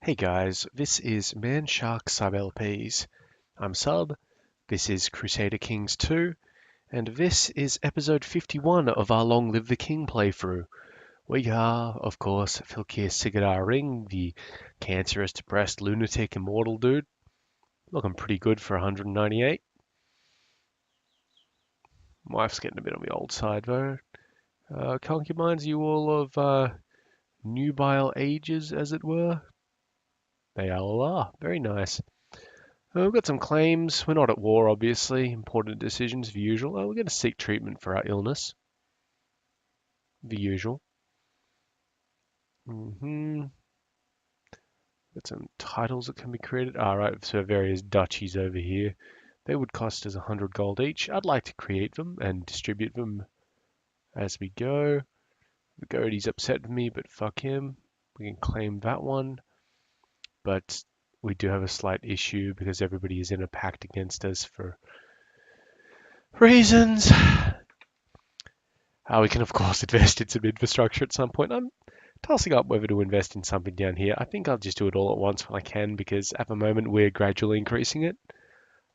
Hey guys, this is Man Shark Sub LPs. I'm Sub, this is Crusader Kings II, and this is episode 51 of our Long Live the King playthrough. We are, of course, Filkir Sigadar Ring, the cancerous, depressed, lunatic, immortal dude. Looking pretty good for 198. Wife's getting a bit on the old side though. Concubines, you all of nubile ages, as it were? They all are. Very nice. We've got some claims. We're not at war, obviously. Important decisions, the usual. We're going to seek treatment for our illness. The usual. Got some titles that can be created. Alright, so various duchies over here. They would cost us 100 gold each. I'd like to create them and distribute them as we go. Vigority's upset with me, but fuck him. We can claim that one. But we do have a slight issue because everybody is in a pact against us for reasons. We can, of course, invest in some infrastructure at some point. I'm tossing up whether to invest in something down here. I think I'll just do it all at once when I can because at the moment we're gradually increasing it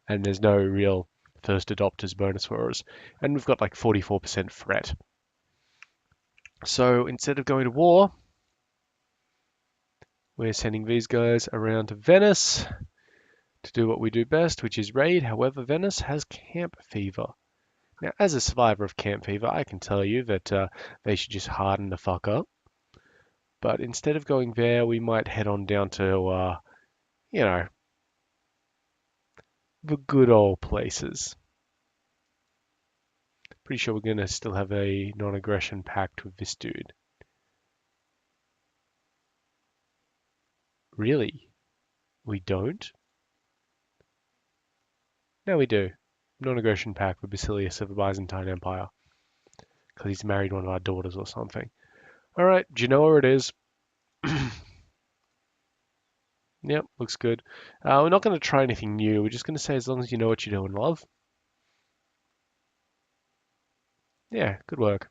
and there's no real first adopters bonus for us. And we've got like 44% threat. So instead of going to war, we're sending these guys around to Venice to do what we do best, which is raid. However, Venice has camp fever. Now, as a survivor of camp fever, I can tell you that they should just harden the fuck up. But instead of going there, we might head on down to, you know, the good old places. Pretty sure we're going to still have a non-aggression pact with this dude. Really? We don't? No, we do. Non-aggression pact with Basilius of the Byzantine Empire. Because he's married one of our daughters or something. Alright, do you know where it is? Yep, looks good. We're not going to try anything new. We're just going to say as long as you know what you're doing, love. Yeah, good work.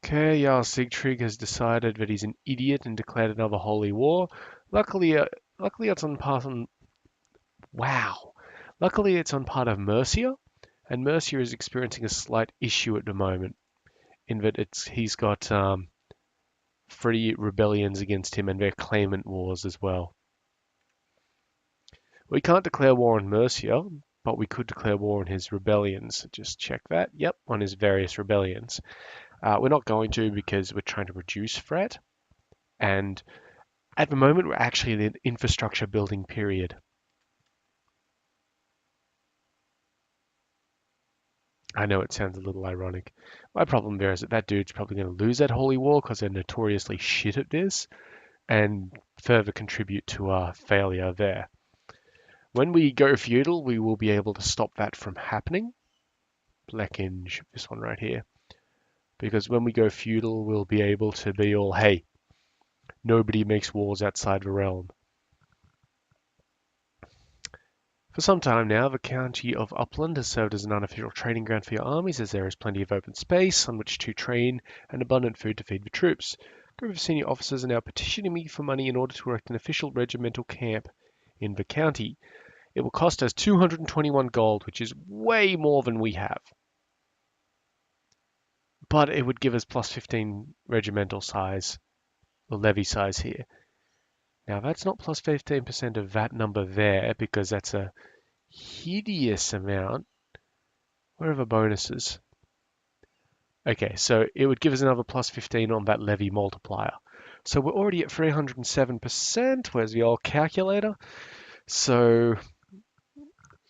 Okay, Jarl Sigtrig has decided that he's an idiot and declared another holy war. Luckily, it's on part on. Wow. Luckily, it's on part of Mercia, and Mercia is experiencing a slight issue at the moment, in that he's got 3 rebellions against him, and they're claimant wars as well. We can't declare war on Mercia, but we could declare war on his rebellions. Just check that. Yep, on his various rebellions. We're not going to because we're trying to reduce threat, and at the moment we're actually in an infrastructure building period. I know it sounds a little ironic. My problem there is that dude's probably going to lose that holy war because they're notoriously shit at this and further contribute to our failure there. When we go feudal, we will be able to stop that from happening. Blackinge, this one right here. Because when we go feudal, we'll be able to be all, hey, nobody makes wars outside the realm. For some time now, the county of Upland has served as an unofficial training ground for your armies, as there is plenty of open space on which to train and abundant food to feed the troops. A group of senior officers are now petitioning me for money in order to erect an official regimental camp in the county. It will cost us 221 gold, which is way more than we have. But it would give us plus 15 regimental size, or levy size here. Now that's not plus 15% of that number there, because that's a hideous amount. Where are the bonuses? Okay, so it would give us another plus 15 on that levy multiplier. So we're already at 307%. Where's the old calculator? So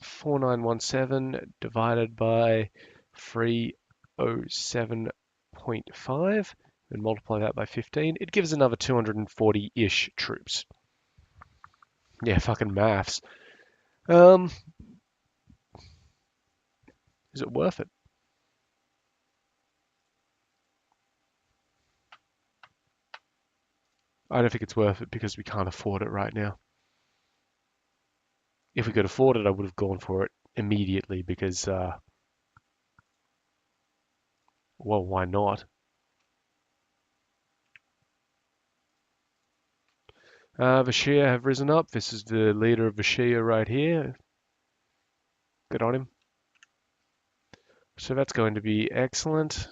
4917 divided by 307.5 and multiply that by 15. It gives another 240-ish troops. Yeah, fucking maths. Is it worth it? I don't think it's worth it because we can't afford it right now. If we could afford it, I would have gone for it immediately because, well, why not? Vashia have risen up. This is the leader of Vashia right here. Good on him. So that's going to be excellent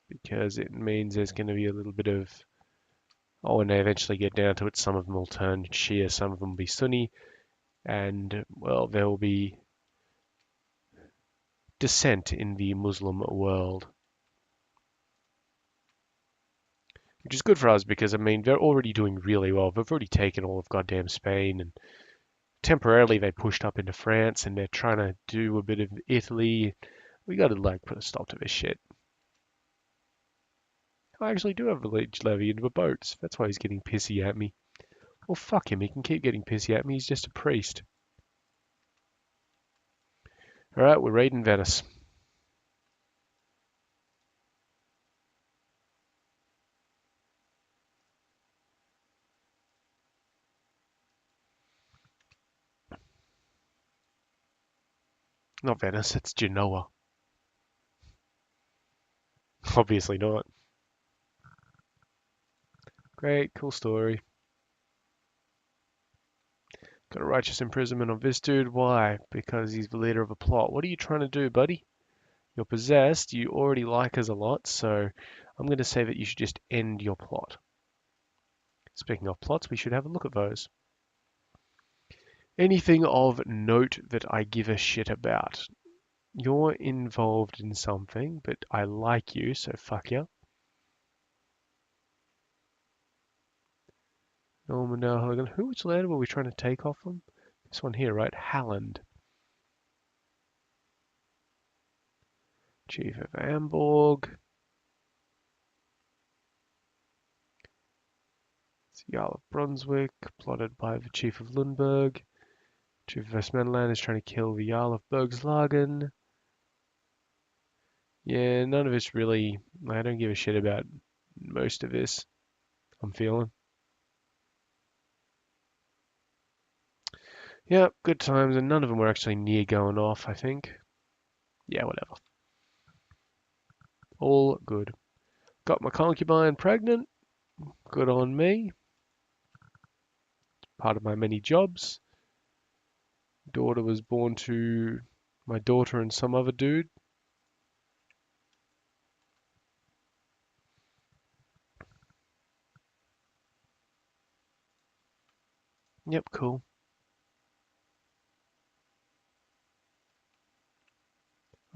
because it means there's going to be a little bit of... Oh, when they eventually get down to it, some of them will turn Shia, some of them will be Sunni, and, well, there will be dissent in the Muslim world. Which is good for us because, I mean, they're already doing really well. They've already taken all of goddamn Spain, and temporarily they pushed up into France, and they're trying to do a bit of Italy. We gotta, like, put a stop to this shit. I actually do have a village levy into the boats. That's why he's getting pissy at me. Well, fuck him. He can keep getting pissy at me. He's just a priest. Alright, we're raiding Venice. Not Venice, it's Genoa. Obviously not. Great, cool story. Got a righteous imprisonment on this dude. Why? Because he's the leader of a plot. What are you trying to do, buddy? You're possessed. You already like us a lot, so I'm going to say that you should just end your plot. Speaking of plots, we should have a look at those. Anything of note that I give a shit about. You're involved in something, but I like you, so fuck you. Norman Hogan. Which land were we trying to take off them? This one here, right? Halland. Chief of Amborg. It's Jarl of Brunswick, plotted by the Chief of Lundberg. Chief of Westmanland is trying to kill the Jarl of Bergslagen. Yeah, none of this really... I don't give a shit about most of this, I'm feeling. Yeah, good times, and none of them were actually near going off, I think. Yeah, whatever. All good. Got my concubine pregnant. Good on me. Part of my many jobs. Daughter was born to my daughter and some other dude. Yep, cool.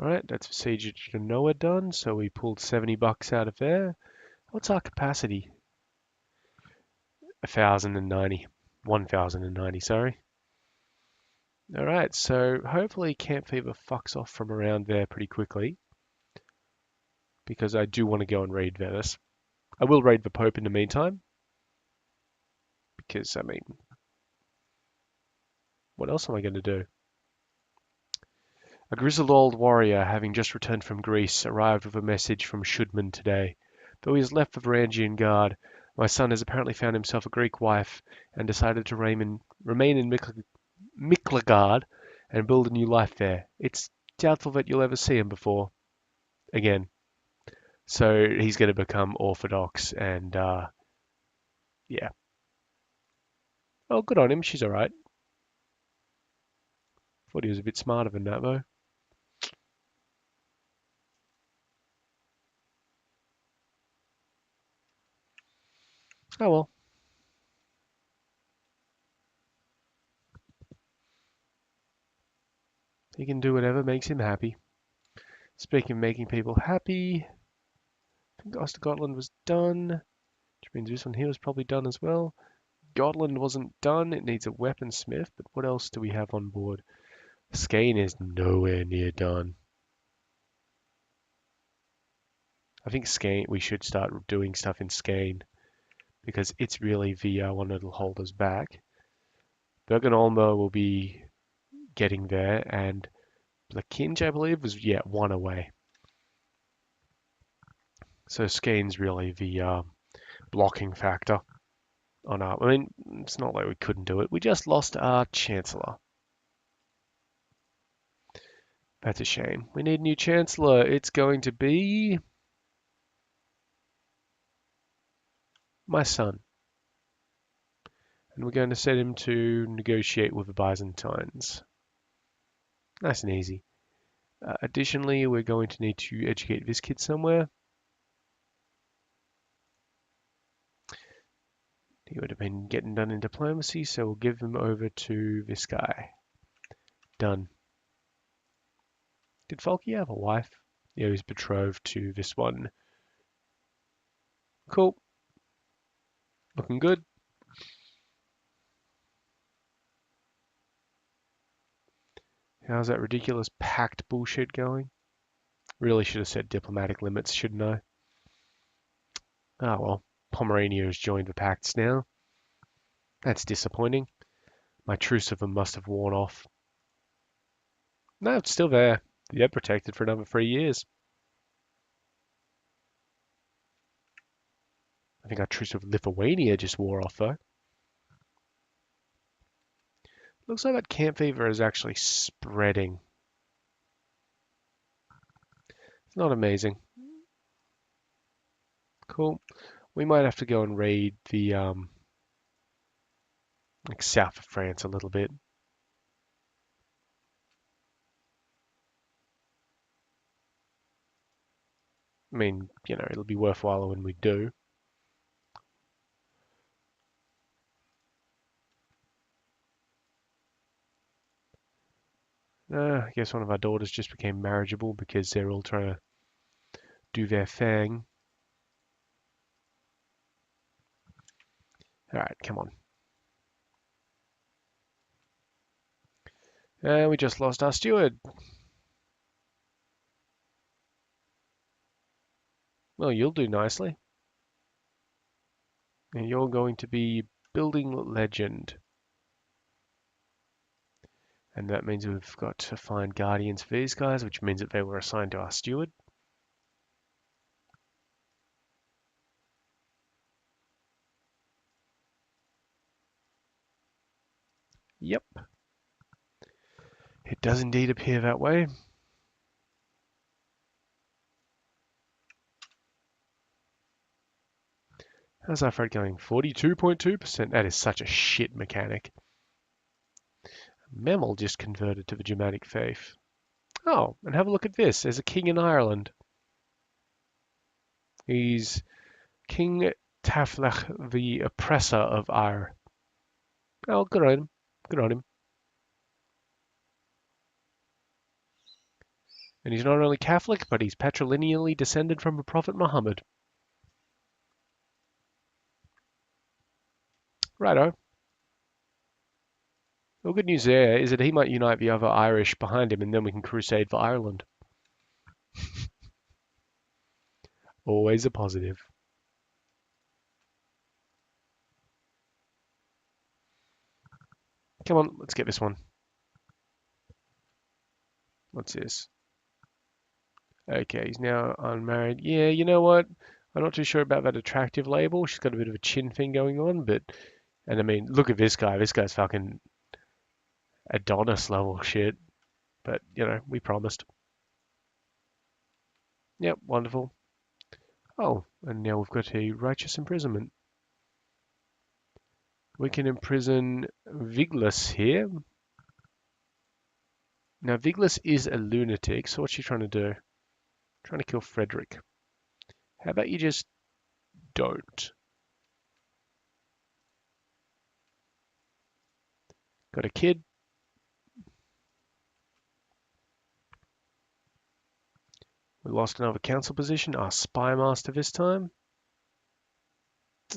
Alright, that's the Siege of Genoa done, so we pulled 70 bucks out of there. What's our capacity? 1,090. 1,090, sorry. Alright, so hopefully Camp Fever fucks off from around there pretty quickly. Because I do want to go and raid Venice. I will raid the Pope in the meantime. Because, I mean, what else am I going to do? A grizzled old warrior, having just returned from Greece, arrived with a message from Shudman today. Though he has left the Varangian Guard, my son has apparently found himself a Greek wife and decided to remain in Miklagard and build a new life there. It's doubtful that you'll ever see him before again. So he's going to become Orthodox and, yeah. Oh, good on him. She's alright. Thought he was a bit smarter than that, though. Oh well. He can do whatever makes him happy. Speaking of making people happy, I think Ostergotland was done, which means this one here was probably done as well. Gotland wasn't done. It needs a weaponsmith, but what else do we have on board? Skane is nowhere near done. I think Skane, we should start doing stuff in Skane because it's really the one that'll hold us back. Bergen Olmo will be getting there, and Blakinj, I believe, was, yeah, one away. So Skane's really the blocking factor on our... I mean, it's not like we couldn't do it. We just lost our Chancellor. That's a shame. We need a new Chancellor. It's going to be... my son. And we're going to set him to negotiate with the Byzantines. Nice and easy. Additionally, we're going to need to educate this kid somewhere. He would have been getting done in diplomacy, so we'll give him over to this guy. Done. Did Falky have a wife? Yeah, he was betrothed to this one. Cool. Looking good. How's that ridiculous pact bullshit going? Really should have said diplomatic limits, shouldn't I? Ah, well. Pomerania has joined the pacts now. That's disappointing. My truce of them must have worn off. No, it's still there. Yeah, protected for another 3 years. I think our truce with Lithuania just wore off, though. Looks like that camp fever is actually spreading. It's not amazing. Cool. We might have to go and raid the like south of France a little bit. I mean, it'll be worthwhile when we do. I guess one of our daughters just became marriageable because they're all trying to do their thing. All right, come on. We just lost our steward. Well, you'll do nicely. And you're going to be building legend. And that means we've got to find guardians for these guys, which means that they were assigned to our steward. Yep. It does indeed appear that way. How's our Fred going? 42.2%. That is such a shit mechanic. Memel just converted to the Germanic faith. Oh, and have a look at this. There's a king in Ireland. He's King Taflach, the oppressor of Ire. Oh, good on him. Good on him. And he's not only Catholic, but he's patrilineally descended from the Prophet Muhammad. Righto. Well, good news there is that he might unite the other Irish behind him, and then we can crusade for Ireland. Always a positive. Come on, let's get this one. What's this? Okay, he's now unmarried. Yeah, you know what? I'm not too sure about that attractive label. She's got a bit of a chin thing going on, and I mean, look at this guy. This guy's fucking Adonis level shit. But, we promised. Yep, wonderful. Oh, and now we've got a righteous imprisonment. We can imprison Viglis here. Now, Viglis is a lunatic, so what's she trying to do? Trying to kill Frederick. How about you just don't? Got a kid. We lost another council position. Our spy master this time.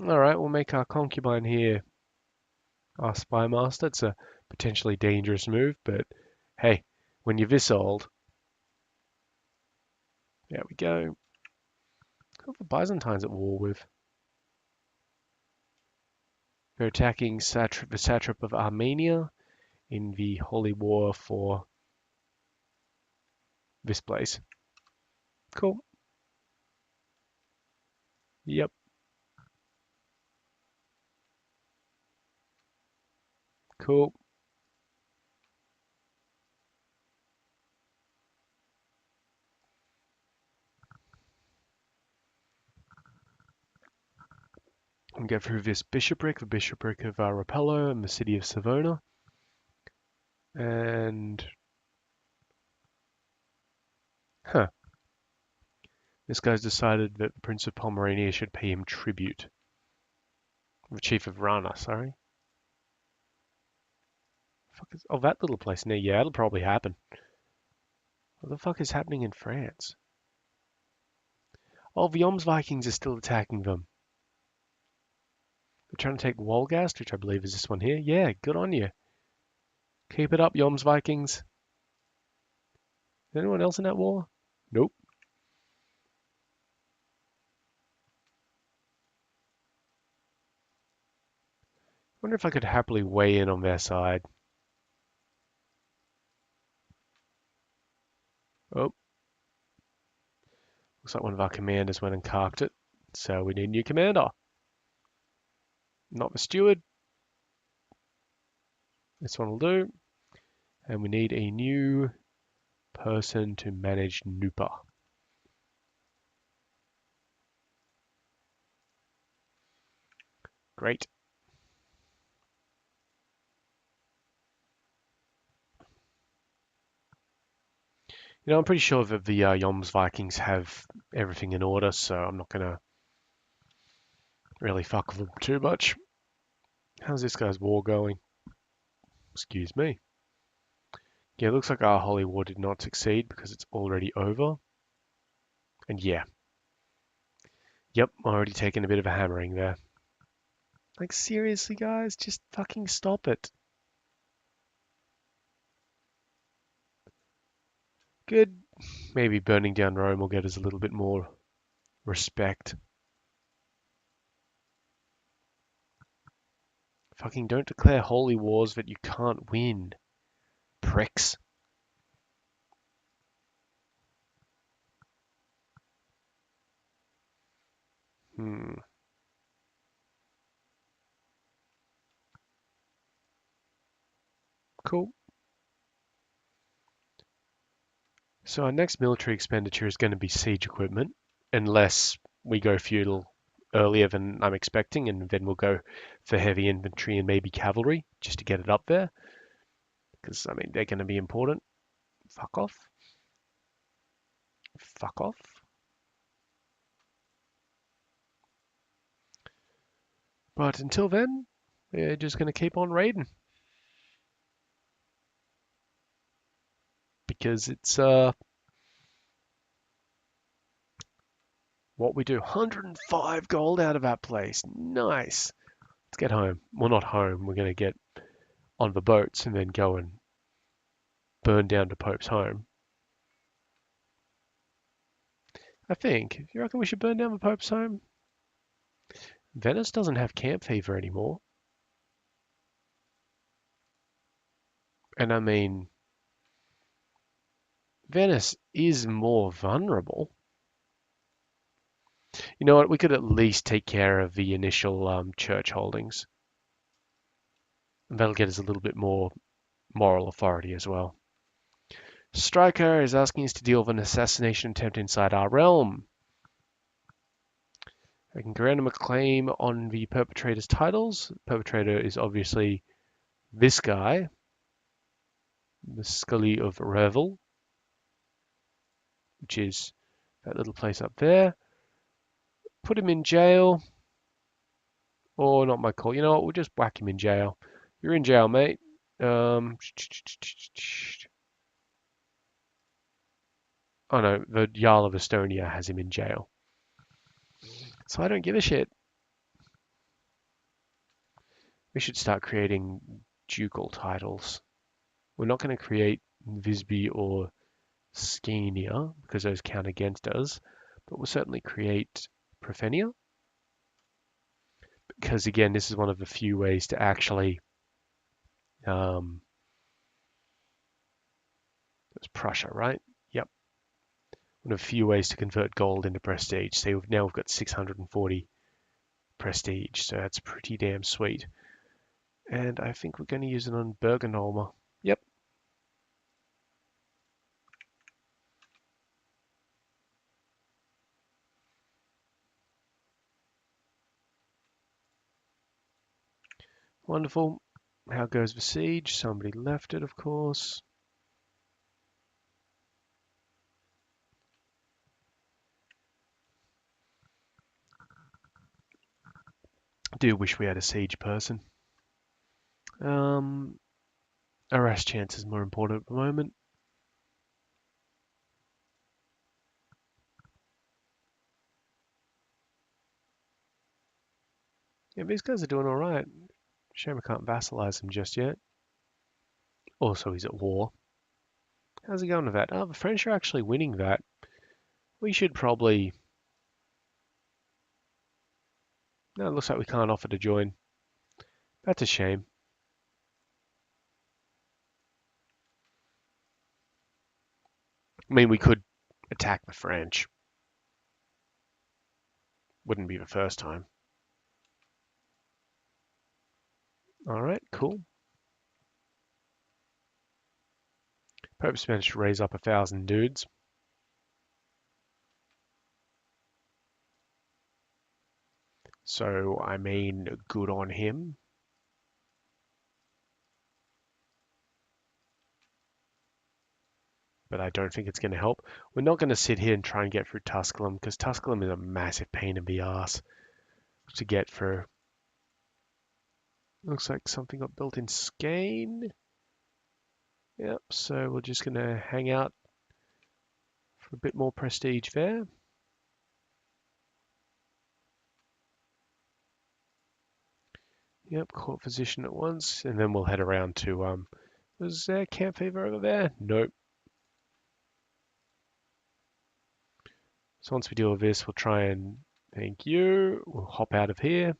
All right, we'll make our concubine here our spy master. It's a potentially dangerous move, but hey, when you're this old, there we go. Who are the Byzantines at war with? They're attacking the satrap of Armenia in the holy war for this place. Cool. Yep. Cool. and get through this bishopric, the bishopric of Rapello and the city of Savona. And, this guy's decided that the Prince of Pomerania should pay him tribute. The Chief of Rana, sorry. Fuck is, oh, that little place. No, yeah, it'll probably happen. What the fuck is happening in France? Oh, the Vikings are still attacking them. They're trying to take Wolgast, which I believe is this one here. Yeah, good on you. Keep it up, Vikings. Is anyone else in that war? Nope. Wonder if I could happily weigh in on their side. Oh, looks like one of our commanders went and carked it. So we need a new commander. Not the steward. This one will do. And we need a new person to manage Nupa. Great. You know, I'm pretty sure that the Vikings have everything in order, so I'm not going to really fuck with them too much. How's this guy's war going? Excuse me. Yeah, it looks like our holy war did not succeed because it's already over. And yeah. Yep, already taken a bit of a hammering there. Like, seriously, guys? Just fucking stop it. Good. Maybe burning down Rome will get us a little bit more respect. Fucking don't declare holy wars that you can't win. Pricks. Hmm. Cool. So our next military expenditure is going to be siege equipment, unless we go feudal earlier than I'm expecting, and then we'll go for heavy infantry and maybe cavalry, just to get it up there. Because, I mean, they're going to be important. Fuck off. Fuck off. But until then, we're just going to keep on raiding. Because it's what we do. 105 gold out of that place. Nice. Let's get home. Well, not home. We're going to get on the boats and then go and burn down the Pope's home. I think. You reckon we should burn down the Pope's home? Venice doesn't have camp fever anymore. And I mean, Venice is more vulnerable. You know what? We could at least take care of the initial church holdings. And that'll get us a little bit more moral authority as well. Stryker is asking us to deal with an assassination attempt inside our realm. I can grant him a claim on the perpetrator's titles. The perpetrator is obviously this guy, the Scully of Revel, which is that little place up there. Put him in jail. Or not my call. You know what? We'll just whack him in jail. You're in jail, mate. Oh no, the Jarl of Estonia has him in jail. So I don't give a shit. We should start creating ducal titles. We're not going to create Visby or Scania because those count against us, but we'll certainly create Profenia because again, this is one of the few ways to actually it's Prussia, right? Yep. One of the few ways to convert gold into prestige. So now we've got 640 prestige, so that's pretty damn sweet. And I think we're going to use it on Bergenholmer. Yep. Wonderful. How goes the siege? Somebody left it, of course. I do wish we had a siege person. Um, Arrest chance is more important at the moment. Yeah, these guys are doing all right. Shame I can't vassalize him just yet. Also, he's at war. How's it going with that? Oh, the French are actually winning that. We should probably... No, it looks like we can't offer to join. That's a shame. I mean, we could attack the French. Wouldn't be the first time. All right, cool. Pope's managed to raise up 1,000 dudes. So, I mean, good on him. But I don't think it's going to help. We're not going to sit here and try and get through Tusculum, because Tusculum is a massive pain in the ass to get through. Looks like something got built in Skane. Yep, so we're just going to hang out for a bit more prestige there. Yep, court physician at once, and then we'll head around to, was there camp fever over there? Nope. So once we deal with this, we'll try and, thank you, we'll hop out of here.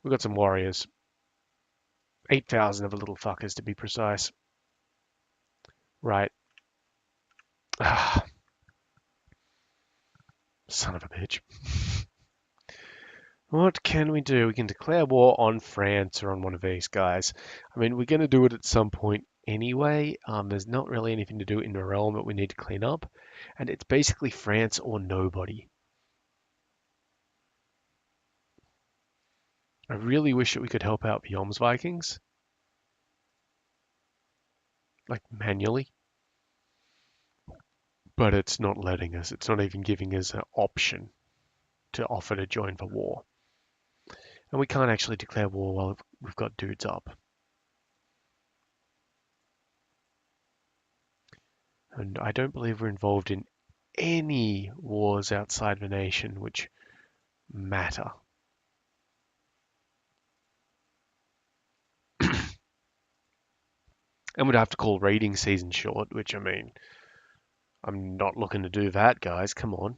We've got some warriors. 8,000 of the little fuckers to be precise. Right. Ah, son of a bitch. What can we do? We can declare war on France or on one of these guys. I mean, we're going to do it at some point anyway. There's not really anything to do in the realm that we need to clean up. And it's basically France or nobody. I really wish that we could help out the Yoms Vikings. Like, manually. But it's not letting us. It's not even giving us an option to offer to join the war. And we can't actually declare war while we've got dudes up. And I don't believe we're involved in any wars outside the nation which matter. And we'd have to call raiding season short, which, I mean, I'm not looking to do that, guys. Come on.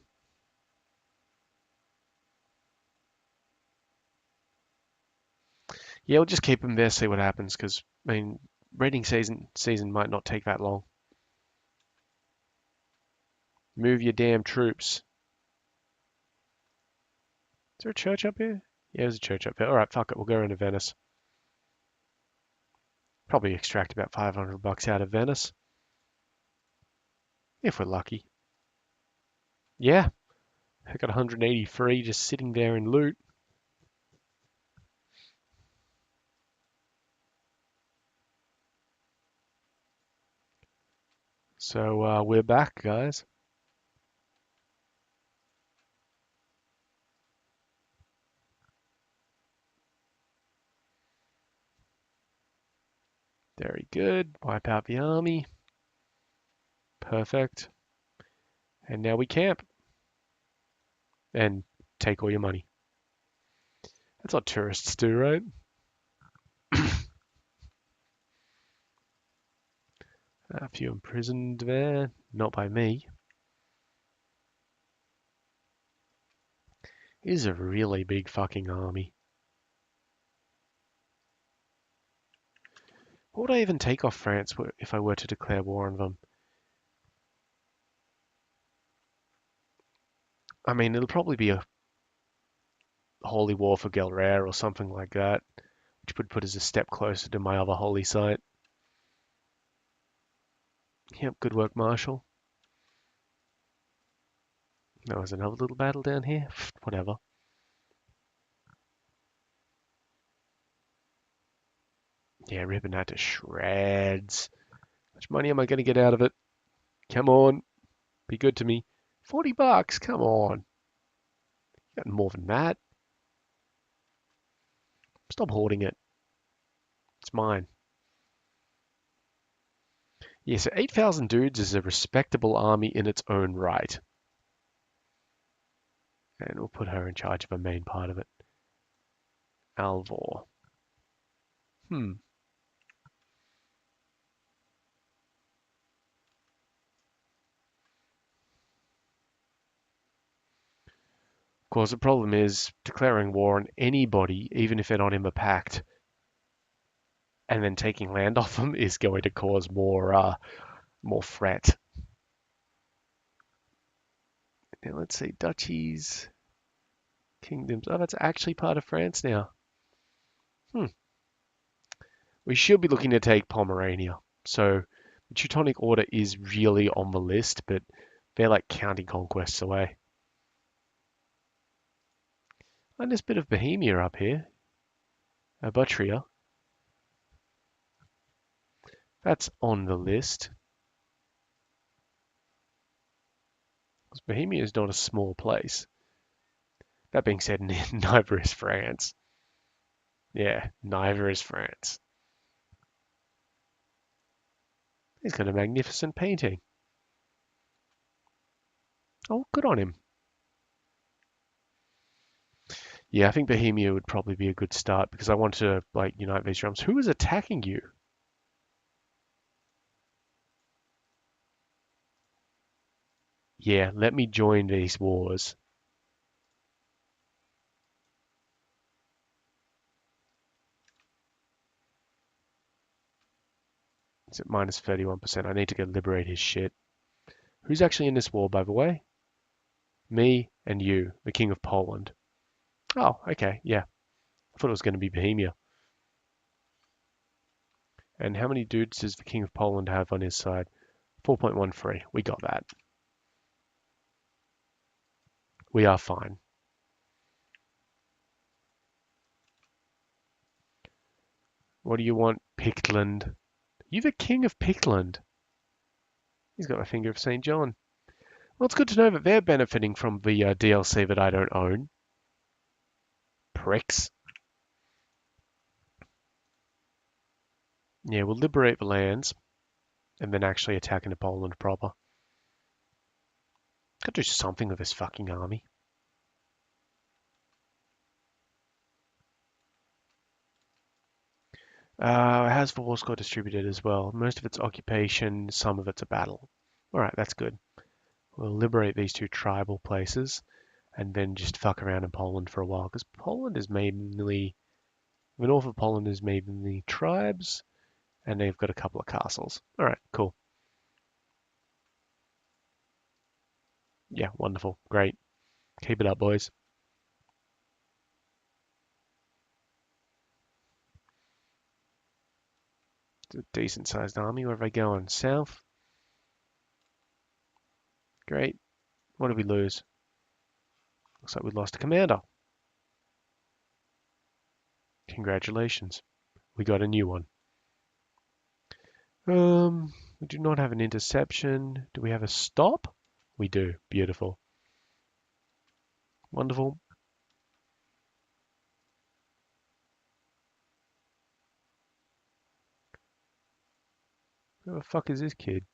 Yeah, we'll just keep them there, see what happens, because, I mean, raiding season might not take that long. Move your damn troops. Is there a church up here? Yeah, there's a church up here. All right, fuck it. We'll go into Venice. Probably extract about 500 bucks out of Venice. If we're lucky. Yeah, I got 183 just sitting there in loot. So we're back, guys. Very good. Wipe out the army. Perfect. And now we camp. And take all your money. That's what tourists do, right? A few imprisoned there. Not by me. It is a really big fucking army. What would I even take off France if I were to declare war on them? I mean, it'll probably be a holy war for Gelre or something like that, which would put us a step closer to my other holy site. Yep, good work, Marshal. There was another little battle down here. Whatever. Yeah, ripping that to shreds. How much money am I going to get out of it? Come on, be good to me. $40, come on. You got more than that. Stop hoarding it. It's mine. Yeah, so 8,000 dudes is a respectable army in its own right. And we'll put her in charge of a main part of it. Alvor. Of course, the problem is declaring war on anybody, even if they're not in the pact, and then taking land off them is going to cause more fret. Now let's see, duchies, kingdoms. Oh, that's actually part of France now. Hmm. We should be looking to take Pomerania. So the Teutonic Order is really on the list, but they're like county conquests away. And there's a bit of Bohemia up here. Butria. That's on the list. Because Bohemia is not a small place. That being said, neither is France. Yeah, neither is France. He's got a magnificent painting. Oh, good on him. Yeah, I think Bohemia would probably be a good start because I want to like unite these realms. Who is attacking you? Yeah, let me join these wars. It's at minus 31%. I need to go liberate his shit. Who's actually in this war, by the way? Me and you, the King of Poland. Oh, okay, yeah. I thought it was going to be Bohemia. And how many dudes does the King of Poland have on his side? 4.13. We got that. We are fine. What do you want, Pictland? You the King of Pictland. He's got a finger of St. John. Well, it's good to know that they're benefiting from the DLC that I don't own. Pricks. Yeah, we'll liberate the lands and then actually attack into Poland proper. Gotta do something with this fucking army. How's the war score distributed as well? Most of it's occupation, some of it's a battle. Alright, that's good. We'll liberate these two tribal places and then just fuck around in Poland for a while because Poland is mainly, the north of Poland is mainly tribes and they've got a couple of castles. Alright, cool. Yeah, wonderful. Great. Keep it up, boys. It's a decent sized army. Where are they going? South? Great. What did we lose? Looks like we lost a commander. Congratulations. We got a new one. We do not have an interception. Do we have a stop? We do. Beautiful. Wonderful. Who the fuck is this kid?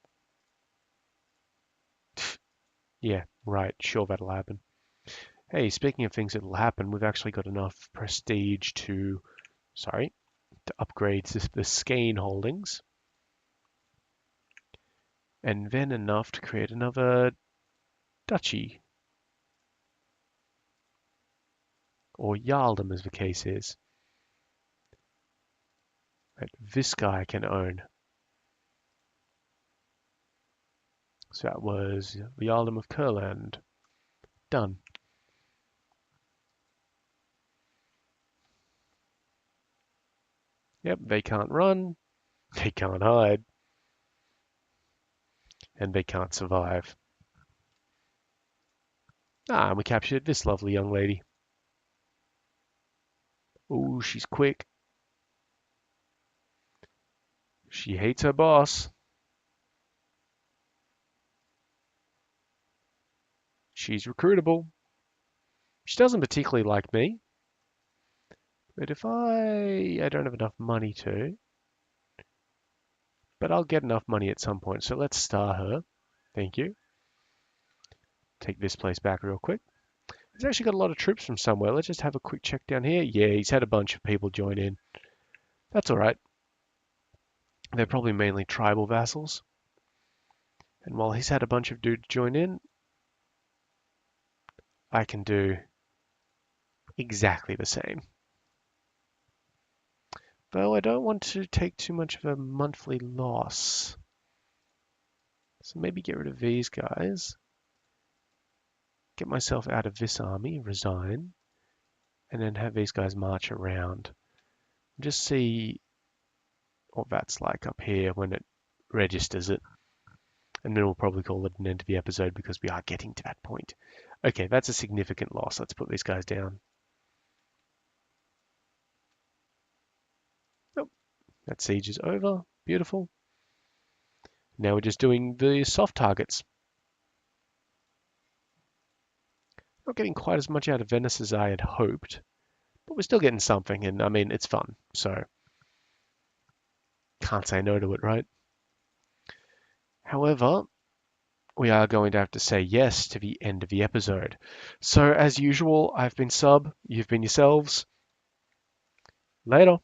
Yeah, right. Sure, that'll happen. Hey, speaking of things that'll happen, we've actually got enough prestige to, sorry, to upgrade the Skane holdings. And then enough to create another duchy. Or Jarldom, as the case is. Right, this guy can own. So that was the Jarldom of Kurland. Done. Yep, they can't run, they can't hide, and they can't survive. Ah, and we captured this lovely young lady. Oh, she's quick. She hates her boss. She's recruitable. She doesn't particularly like me. But if I don't have enough money to, but I'll get enough money at some point. So let's star her. Thank you. Take this place back real quick. He's actually got a lot of troops from somewhere. Let's just have a quick check down here. Yeah, he's had a bunch of people join in. That's all right. They're probably mainly tribal vassals. And while he's had a bunch of dudes join in, I can do exactly the same. Though I don't want to take too much of a monthly loss. So maybe get rid of these guys. Get myself out of this army, resign, and then have these guys march around. Just see what that's like up here when it registers it. And then we'll probably call it an end to the episode because we are getting to that point. Okay, that's a significant loss. Let's put these guys down. Oh, that siege is over. Beautiful. Now we're just doing the soft targets. Not getting quite as much out of Venice as I had hoped, but we're still getting something, and I mean, it's fun, so can't say no to it, right? However, we are going to have to say yes to the end of the episode. So, as usual, I've been Sub, you've been yourselves. Later.